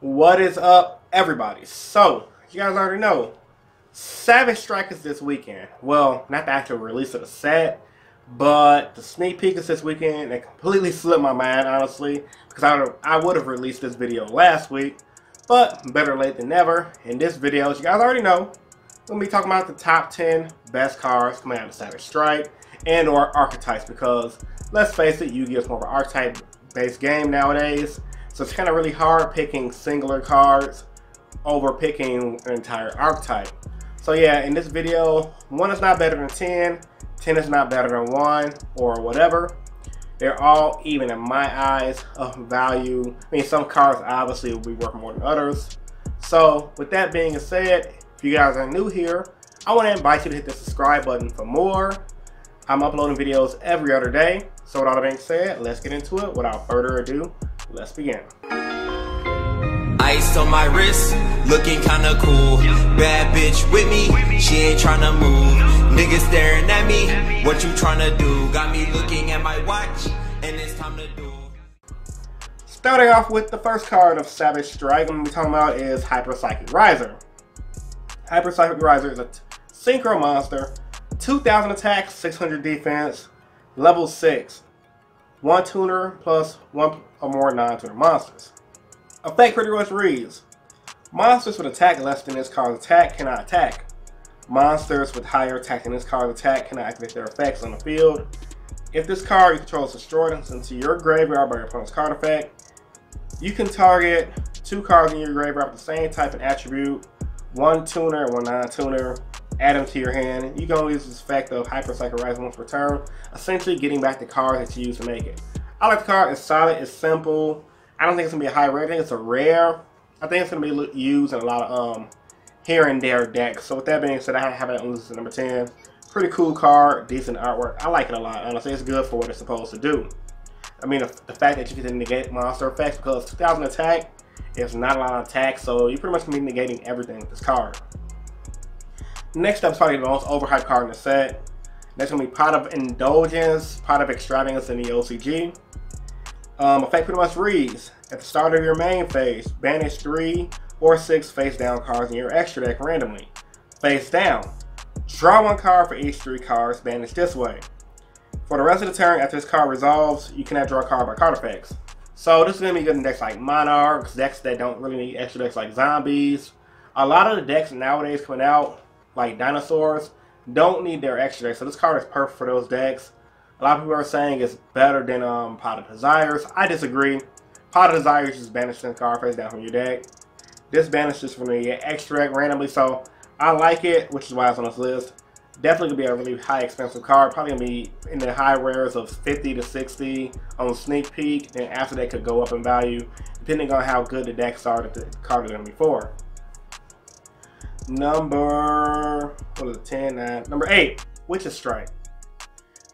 What is up, everybody? So, you guys already know, Savage Strike is this weekend. Well, not the actual release of the set, but the sneak peek is this weekend. It completely slipped my mind, honestly, because I would have released this video last week, but better late than never. In this video, as you guys already know, we're going to be talking about the top 10 best cards coming out of Savage Strike and or archetypes, because let's face it, Yu-Gi-Oh is more of an archetype-based game nowadays. So it's kind of really hard picking singular cards over picking an entire archetype. So yeah, in this video, 1 is not better than 10, 10 is not better than 1, or whatever. They're all even in my eyes of value. I mean, some cards obviously will be worth more than others. So with that being said, if you guys are new here, I want to invite you to hit the subscribe button for more. I'm uploading videos every other day. So with all that being said, let's get into it. Without further ado, let's begin. Ice on my wrist, looking kinda cool. Bad bitch with me, she ain't tryna move. Niggas staring at me, what you tryna do? Got me looking at my watch, and it's time to do. Starting off with the first card of Savage Strike, I'm going to be talking about is Hypercycle Advisor. Hypercycle Advisor is a synchro monster, 2000 attack, 600 defense, level 6. 1 tuner plus 1 or more non-tuner monsters. Effect pretty much reads: monsters with attack less than this card's attack cannot attack. Monsters with higher attack than this card's attack cannot activate their effects on the field. If this card you control is destroyed into your graveyard by your opponent's card effect, you can target 2 cards in your graveyard with the same type and attribute, 1 tuner and 1 non-tuner, add them to your hand. You can only use this effect of Hypercycle Advisor once per turn, essentially getting back the cards that you used to make it. I like the card. It's solid, it's simple. I don't think it's going to be a high rare. I think it's a rare. I think it's going to be used in a lot of here and there decks. So with that being said, I have it on list at number 10. Pretty cool card, decent artwork. I like it a lot. Honestly, it's good for what it's supposed to do. I mean, the fact that you can negate monster effects, because 2000 attack is not a lot of attack, so you pretty much can be negating everything with this card. Next up is probably the most overhyped card in the set. That's going to be Pot of Indulgence, Pot of Extravagance in the OCG. Effect pretty much reads: at the start of your main phase, banish 3 or 6 face down cards in your extra deck randomly. Face down. Draw 1 card for each 3 cards banished this way. For the rest of the turn, after this card resolves, you cannot draw a card by card effects. So this is going to be good in decks like Monarchs, decks that don't really need extra decks like Zombies. A lot of the decks nowadays coming out, like Dinosaurs, don't need their extra decks. So this card is perfect for those decks. A lot of people are saying it's better than Pot of Desires. I disagree. Pot of Desires just banishes the card face down from your deck. This banishes from the extra deck randomly, so I like it, which is why it's on this list. Definitely going to be a really high expensive card. Probably going to be in the high rares of 50 to 60 on sneak peek. Then after that could go up in value, depending on how good the decks are that the card is going to be for. Number 10, 9. Number 8, Witch's Strike.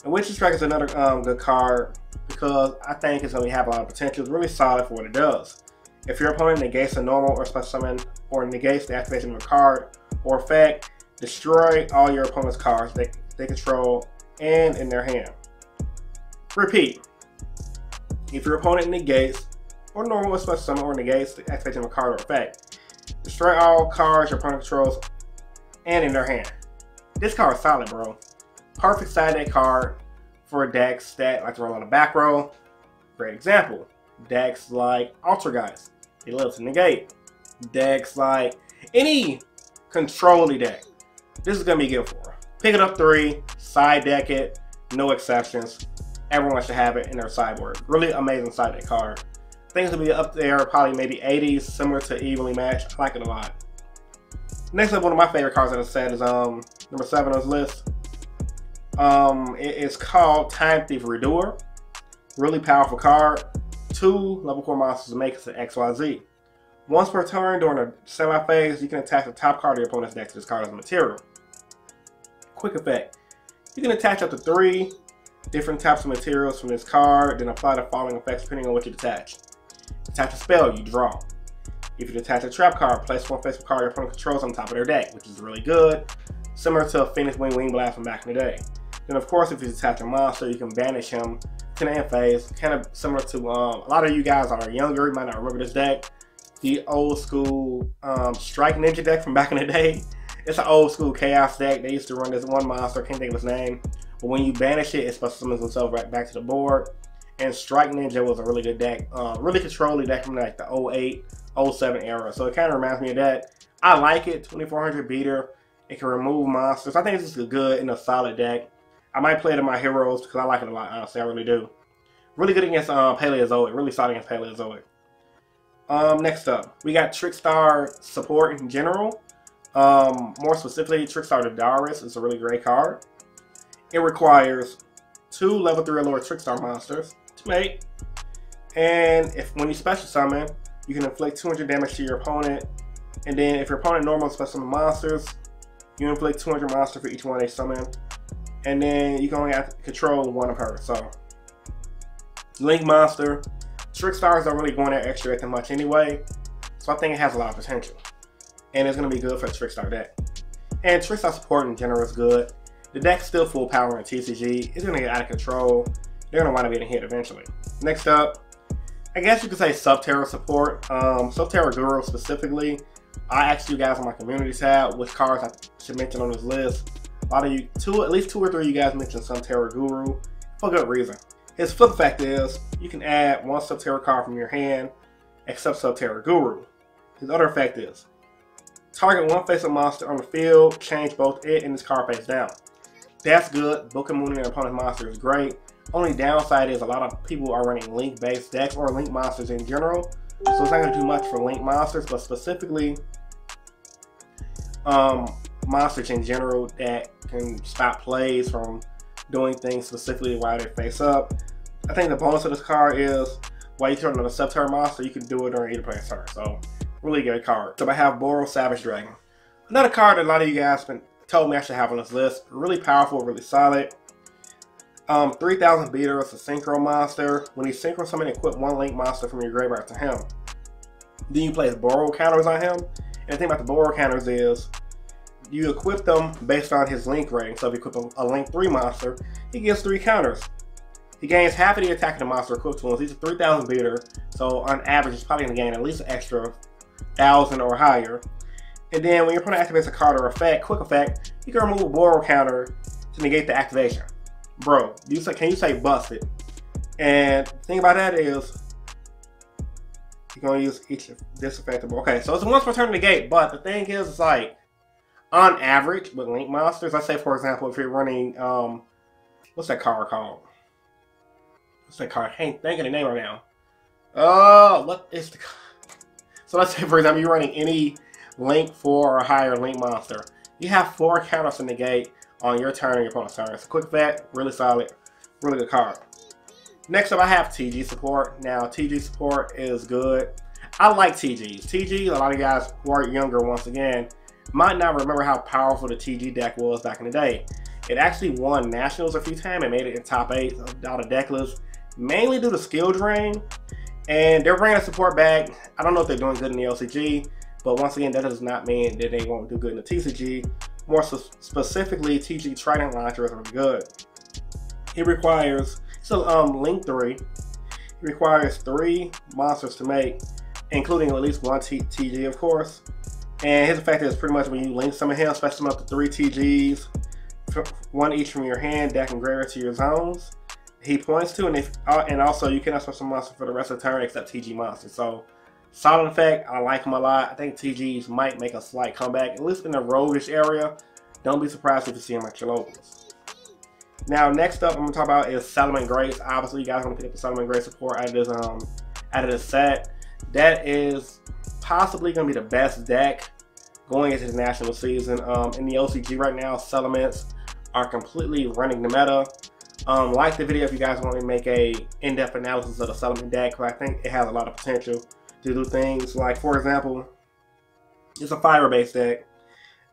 And Witch's Strike is another good card because I think it's going to have a lot of potential. It's really solid for what it does. If your opponent negates a normal or special summon or negates the activation of a card or effect, destroy all your opponent's cards they control and in their hand. Repeat. If your opponent negates or normal or special summon or negates the activation of a card or effect, destroy all cards your opponent controls and in their hand. This card is solid, bro. Perfect side deck card for decks that like to run on the back row. Great example. Decks like Altergeist, they love to negate. Decks like any control-y deck, this is going to be good for. Pick it up 3, side deck it, no exceptions. Everyone should have it in their sideboard. Really amazing side deck card. I think it's going to be up there, probably maybe 80s, similar to Evenly Matched. I like it a lot. Next up, one of my favorite cards that I said is number 7 on this list. It is called Time Thief Redoer. Really powerful card. 2 level 4 monsters to make it to XYZ. Once per turn during a semi-phase, you can attach the top card of your opponent's deck to this card as a material. Quick effect. You can attach up to 3 different types of materials from this card, then apply the following effects depending on what you attach. Attach a spell, you draw. If you attach a trap card, place 1 face card your opponent controls on top of their deck, which is really good. Similar to a Phoenix Wing Blast from back in the day. Then of course, if you attach a monster, you can banish him to the end phase. Kind of similar to a lot of you guys that are younger, you might not remember this deck. the old school Strike Ninja deck from back in the day. It's an old school Chaos deck. They used to run this one monster, can't think of his name. But when you banish it, it's supposed to summon himself right back to the board. And Strike Ninja was a really good deck. Really controlling deck from like the 08, 07 era. So it kind of reminds me of that. I like it. 2400 beater. It can remove monsters. I think this is a good and a solid deck. I might play it in my heroes because I like it a lot, honestly. I really do. Really good against Paleozoic. Really solid against Paleozoic. Next up, we got Trickstar support in general. More specifically, Trickstar the Darius is a really great card. It requires 2 level 3 or lower Trickstar monsters to make. And when you special summon, you can inflict 200 damage to your opponent. And then if your opponent normally special summon monsters, you inflict 200 monsters for each one they summon. And then you can only have to control one of her. So, Link monster. Trickstars don't really go in there extra that much anyway. So I think it has a lot of potential. And it's going to be good for the Trickstar deck. And Trickstar support in general is good. The deck's still full power in TCG. It's going to get out of control. They're going to wind up getting hit eventually. Next up, I guess you could say Subterra support. Subterra Guru specifically. I asked you guys on my community tab which cards I should mention on this list. A lot of you, at least 2 or 3 of you guys mentioned Subterra Guru for good reason. His flip effect is you can add 1 Subterra card from your hand except Subterra Guru. His other effect is target 1 face-up monster on the field, change both it and its card face down. That's good. Booking Moon and opponent's monster is great. Only downside is a lot of people are running Link-based decks or Link monsters in general. So it's not going to do much for Link monsters, but specifically monsters in general that can stop plays from doing things specifically while they face up. I think the bonus of this card is while you turn on a Subterra monster, you can do it during either player's turn. So really good card. So I have Boros Savage Dragon. Another card that a lot of you guys been told me I should have on this list. Really powerful, really solid. 3000 beater is a synchro monster. When you synchro summon, equip 1 Link monster from your graveyard to him. Then you place borrow counters on him. And the thing about the borrow counters is you equip them based on his Link rating. So if you equip a Link 3 monster, he gets 3 counters. He gains half of the attack of the monster equipped to him. He's a 3000 beater, so on average he's probably going to gain at least an extra 1000 or higher. And then when your opponent activates a card or effect, quick effect, you can remove a borrow counter to negate the activation. Bro, can you say busted? And the thing about that is you're going to use each of this effect. Okay, so it's a once per turn negate, but the thing is, it's like on average with Link monsters, let's say for example if you're running what's that card called? What's that card? I ain't thinking the name right now. Oh, what is the card? So let's say for example you're running any Link 4 or higher Link monster. You have 4 counters to negate on your turn and your opponent's turn. It's a quick effect, really solid, really good card. Next up I have TG support. Now TG support is good. I like TGs. TGs, a lot of you guys who are younger once again might not remember how powerful the TG deck was back in the day. It actually won nationals a few times and made it in top 8 out of deck lists, mainly due to skill drain. And they're bringing the support back. I don't know if they're doing good in the LCG, but once again, that does not mean that they won't do good in the TCG. More specifically, TG Trident Launcher is really good. It requires, Link 3. It requires 3 monsters to make, including at least 1 TG, of course. And his effect is pretty much when you link summon him, special summon up to 3 TGs, 1 each from your hand, deck and graveyard to your zones. He points to, and also you cannot special monster for the rest of the turn except TG monsters. So solid effect. I like him a lot. I think TGs might make a slight comeback, at least in the roguish area. Don't be surprised if you see him at your locals. Now, next up, I'm gonna talk about is Solomon Grace. Obviously, you guys want to pick up the Solomon Grace support out of this set. That is possibly gonna be the best deck going into the national season. In the OCG right now, Settlements are completely running the meta. Like the video if you guys want me to make a in-depth analysis of the Settlement deck, because I think it has a lot of potential to do things like, for example, it's a fire-based deck,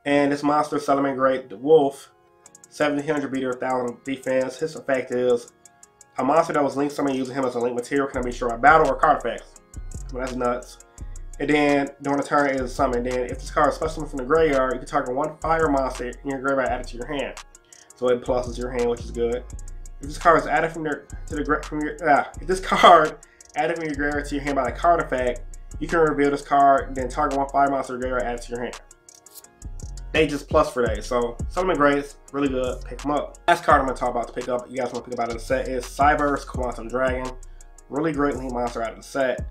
and this monster, Solomon Great, the Wolf, 1700 beater, 1000 defense. His effect is a monster that was linked summoned using him as a link material can be destroyed by battle or card effects. I mean, that's nuts. And then during the turn is summoned. Then if this card is special from the graveyard, you can target 1 fire monster in your graveyard added to your hand. So it pluses your hand, which is good. If this card is added if this card added from your graveyard to your hand by the card effect, You can reveal this card, then target one fire monster or add it to your hand. They just plus for days, so Summon Grace, really good, pick them up. Last card I'm going to talk about to pick up, you guys want to pick up out of the set is Cyber's Quantum Dragon. Really great link monster out of the set.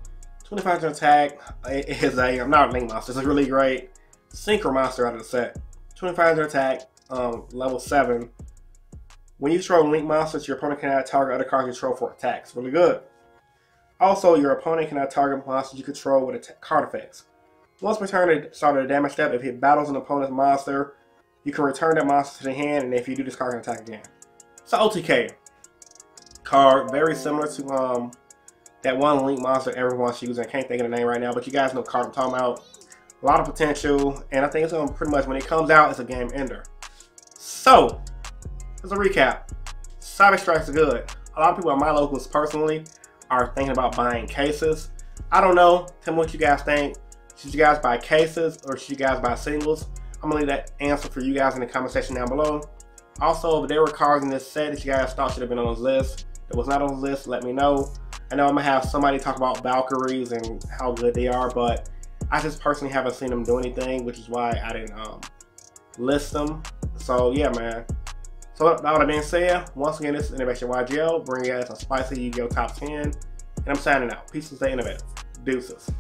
2500 attack, it is a, not a link monster, it's a really great synchro monster out of the set. 2500 attack, level 7. When you control link monsters, your opponent cannot target other cards you control for attacks. Really good. Also, your opponent cannot target monsters you control with card effects. Once per turn at the start of the damage step, if it battles an opponent's monster, you can return that monster to the hand, and if you do, this card can attack again. So OTK card, very similar to that one link monster everyone should use. I can't think of the name right now, but you guys know the card I'm talking about. A lot of potential, and I think it's going to pretty much, when it comes out, it's a game ender. So, as a recap, Savage Strikes are good. A lot of people at my locals personally are thinking about buying cases. I don't know. Tell me what you guys think. Should you guys buy cases or should you guys buy singles? I'm going to leave that answer for you guys in the comment section down below. Also, if there were cards in this set that you guys thought should have been on this list, that was not on the list, let me know. I know I'm going to have somebody talk about Valkyries and how good they are, but I just personally haven't seen them do anything, which is why I didn't list them. So yeah, man. So with all that being said, once again, this is InnovationYGO, bringing you guys a spicy Yu-Gi-Oh! Top 10. And I'm signing out. Peace and stay innovative. Deuces.